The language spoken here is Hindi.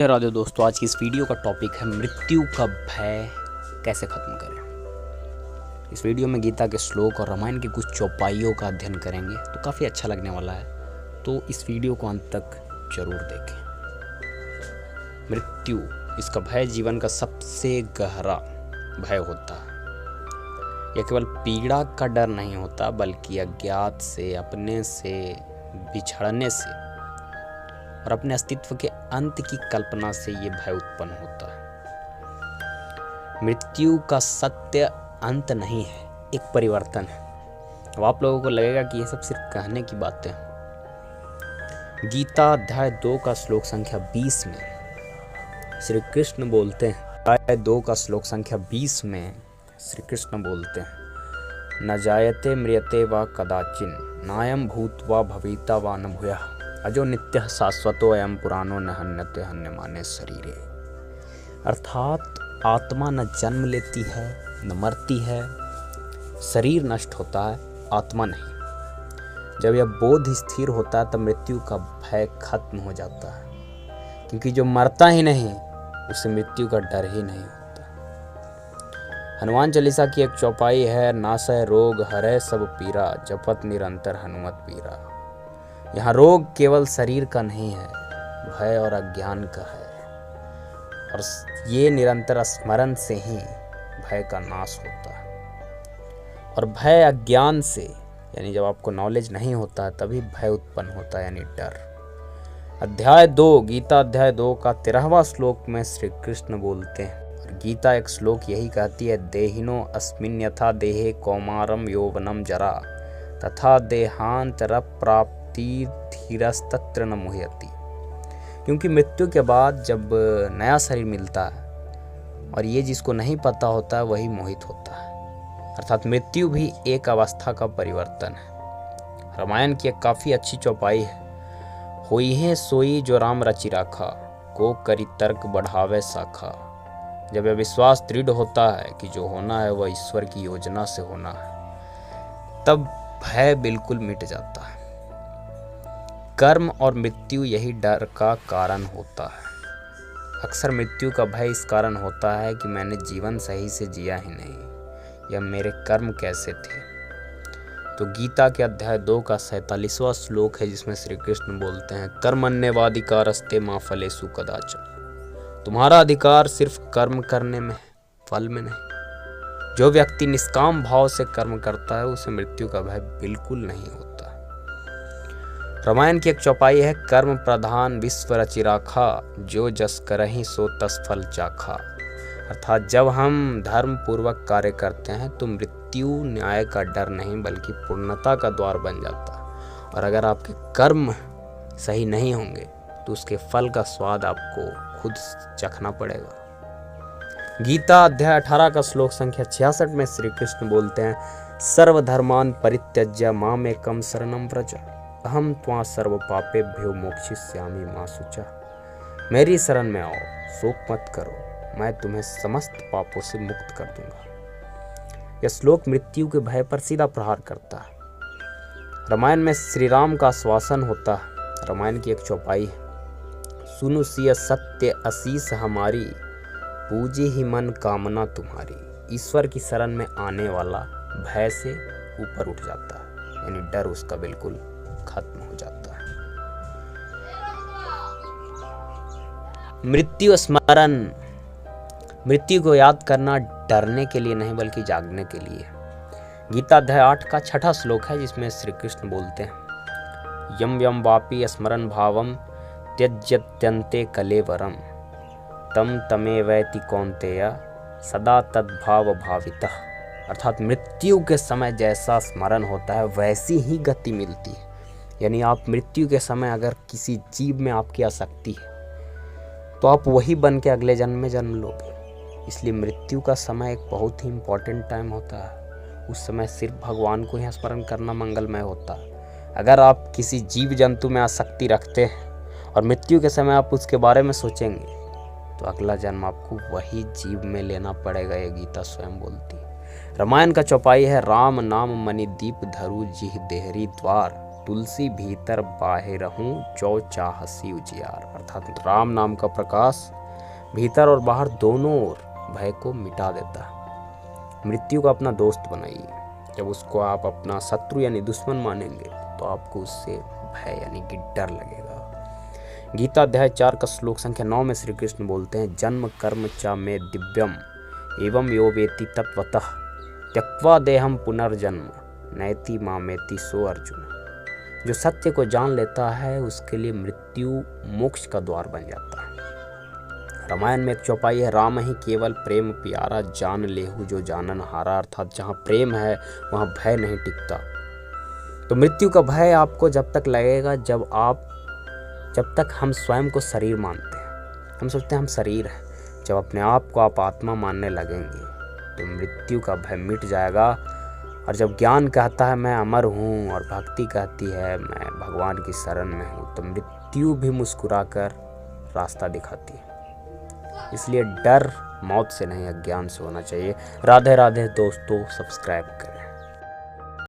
राधे दोस्तों, आज की इस वीडियो का टॉपिक है मृत्यु का भय कैसे खत्म करें। इस वीडियो में गीता के श्लोक और रामायण के कुछ चौपाइयों का अध्ययन करेंगे, तो काफ़ी अच्छा लगने वाला है। तो इस वीडियो को अंत तक जरूर देखें। मृत्यु, इसका भय जीवन का सबसे गहरा भय होता है। यह केवल पीड़ा का डर नहीं होता, बल्कि अज्ञात से, अपने से बिछड़ने से और अपने अस्तित्व के अंत की कल्पना से ये भय उत्पन्न होता है। मृत्यु का सत्य अंत नहीं है, एक परिवर्तन है। अब आप लोगों को लगेगा कि ये सब सिर्फ कहने की बातें हैं। गीता अध्याय 2 का श्लोक संख्या 20 में श्री कृष्ण बोलते हैं, अध्याय 2 का श्लोक संख्या 20 में श्री कृष्ण बोलते हैं, न जायते म्रियते वा कदाचिन नायम भूत्वा भविता वा न भूयः अजो नित्य शाश्वतो अयम पुराणो न हन्यते हन्यमाने शरीरे। अर्थात आत्मा न जन्म लेती है न मरती है, शरीर नष्ट होता है, आत्मा नहीं। जब यह बोध स्थिर होता है तब मृत्यु का भय खत्म हो जाता है, क्योंकि जो मरता ही नहीं उसे मृत्यु का डर ही नहीं होता। हनुमान चालीसा की एक चौपाई है, नासय रोग हरै सब पीरा जपत निरंतर हनुमत पीरा। यहाँ रोग केवल शरीर का नहीं है, भय और अज्ञान का है, और ये निरंतर स्मरण से ही भय का नाश होता है। और भय अज्ञान से, यानी जब आपको नॉलेज नहीं होता है तभी भय उत्पन्न होता है, यानी डर। अध्याय 2, गीता अध्याय 2 का 13वां श्लोक में श्री कृष्ण बोलते हैं, और गीता एक श्लोक यही कहती है, देहिनो अस्मिन् यथा देहे कौमारम यौवनम जरा तथा देहांतर प्राप्त धीरस्तत्र न मुह्यति। क्योंकि मृत्यु के बाद जब नया शरीर मिलता है, और ये जिसको नहीं पता होता है वही मोहित होता है। अर्थात मृत्यु भी एक अवस्था का परिवर्तन है। रामायण की एक काफ़ी अच्छी चौपाई है, होई है सोई जो राम रचि राखा को करी तर्क बढ़ावे शाखा। जब यह विश्वास दृढ़ होता है कि जो होना है वह ईश्वर की योजना से होना है, तब भय बिल्कुल मिट जाता है। कर्म और मृत्यु यही डर का कारण होता है। अक्सर मृत्यु का भय इस कारण होता है कि मैंने जीवन सही से जिया ही नहीं, या मेरे कर्म कैसे थे। तो गीता के अध्याय 2 का 47वां श्लोक है, जिसमें श्री कृष्ण बोलते हैं, कर्मण्येवाधिकारस्ते मा फलेषु कदाचन। तुम्हारा अधिकार सिर्फ कर्म करने में है, फल में नहीं। जो व्यक्ति निष्काम भाव से कर्म करता है उसे मृत्यु का भय बिल्कुल नहीं होता। रामायण की एक चौपाई है, कर्म प्रधान विश्व रचि राखा जो जस करहि सो तस फल चाखा। अर्थात जब हम धर्म पूर्वक कार्य करते हैं तो मृत्यु न्याय का डर नहीं बल्कि पूर्णता का द्वार बन जाता है। और अगर आपके कर्म सही नहीं होंगे तो उसके फल का स्वाद आपको खुद चखना पड़ेगा। गीता अध्याय 18 का श्लोक संख्या 66 में श्री कृष्ण बोलते हैं, सर्वधर्मान परित्यज्य मामेकं शरणं व्रज अहम त्वा सर्व पापेभ्यो मोक्षयिष्यामि मा शुचा। मेरी शरण में आओ, शोक मत करो, मैं तुम्हें समस्त पापों से मुक्त कर दूंगा। यह श्लोक मृत्यु के भय पर सीधा प्रहार करता है। रामायण में श्री राम का आश्वासन होता है। रामायण की एक चौपाई है, सुनु सिय सत्य असीस हमारी पूजी ही मन कामना तुम्हारी। ईश्वर की शरण में आने वाला भय से ऊपर उठ जाता है, यानी डर उसका बिल्कुल खत्म हो जाता है। मृत्यु स्मरण, मृत्यु को याद करना डरने के लिए नहीं बल्कि जागने के लिए। गीता अध्याय 8 का 6वां श्लोक है, जिसमें श्री कृष्ण बोलते हैं, यम यम वापि स्मरण भावम त्यज्यत्यन्ते कलेवरम तम तमेवैति कौन्तेय सदा तद्भाव भावितः। अर्थात मृत्यु के समय जैसा स्मरण होता है वैसी ही गति मिलती है। यानी आप मृत्यु के समय अगर किसी जीव में आपकी आसक्ति है तो आप वही बन के अगले जन्म में जन्म लोगे। इसलिए मृत्यु का समय एक बहुत ही इम्पोर्टेंट टाइम होता है। उस समय सिर्फ भगवान को ही स्मरण करना मंगलमय होता है। अगर आप किसी जीव जंतु में आसक्ति रखते हैं और मृत्यु के समय आप उसके बारे में सोचेंगे तो अगला जन्म आपको वही जीव में लेना पड़ेगा, ये गीता स्वयं बोलती है। रामायण का चौपाई है, राम नाम मणि दीप धरु जिह देहरी द्वार तुलसी भीतर बाहिरहूँ जो चाहसी उजियार। अर्थात राम नाम का प्रकाश भीतर और बाहर दोनों ओर भय को मिटा देता है। मृत्यु को अपना दोस्त बनाइए। जब उसको आप अपना शत्रु यानी दुश्मन मानेंगे तो आपको उससे भय यानी कि डर लगेगा। गीता अध्याय 4 का श्लोक संख्या 9 में श्री कृष्ण बोलते हैं, जन्म कर्म च मे दिव्यम एवं यो वेति तत्वतः त्यक्त्वा देहम पुनर्जन्म नैति मामेति सो अर्जुन। जो सत्य को जान लेता है उसके लिए मृत्यु मोक्ष का द्वार बन जाता है। रामायण में एक चौपाई है, राम ही केवल प्रेम प्यारा जान लेहु जो जानन हारा। अर्थात जहाँ प्रेम है वहाँ भय नहीं टिकता। तो मृत्यु का भय आपको जब तक लगेगा जब तक हम स्वयं को शरीर मानते हैं, हम सोचते हैं हम शरीर हैं। जब अपने आप को आप आत्मा मानने लगेंगे तो मृत्यु का भय मिट जाएगा। और जब ज्ञान कहता है मैं अमर हूँ और भक्ति कहती है मैं भगवान की शरण में हूँ, तो मृत्यु भी मुस्कुराकर रास्ता दिखाती है। इसलिए डर मौत से नहीं अज्ञान से होना चाहिए। राधे राधे दोस्तों, सब्सक्राइब करें।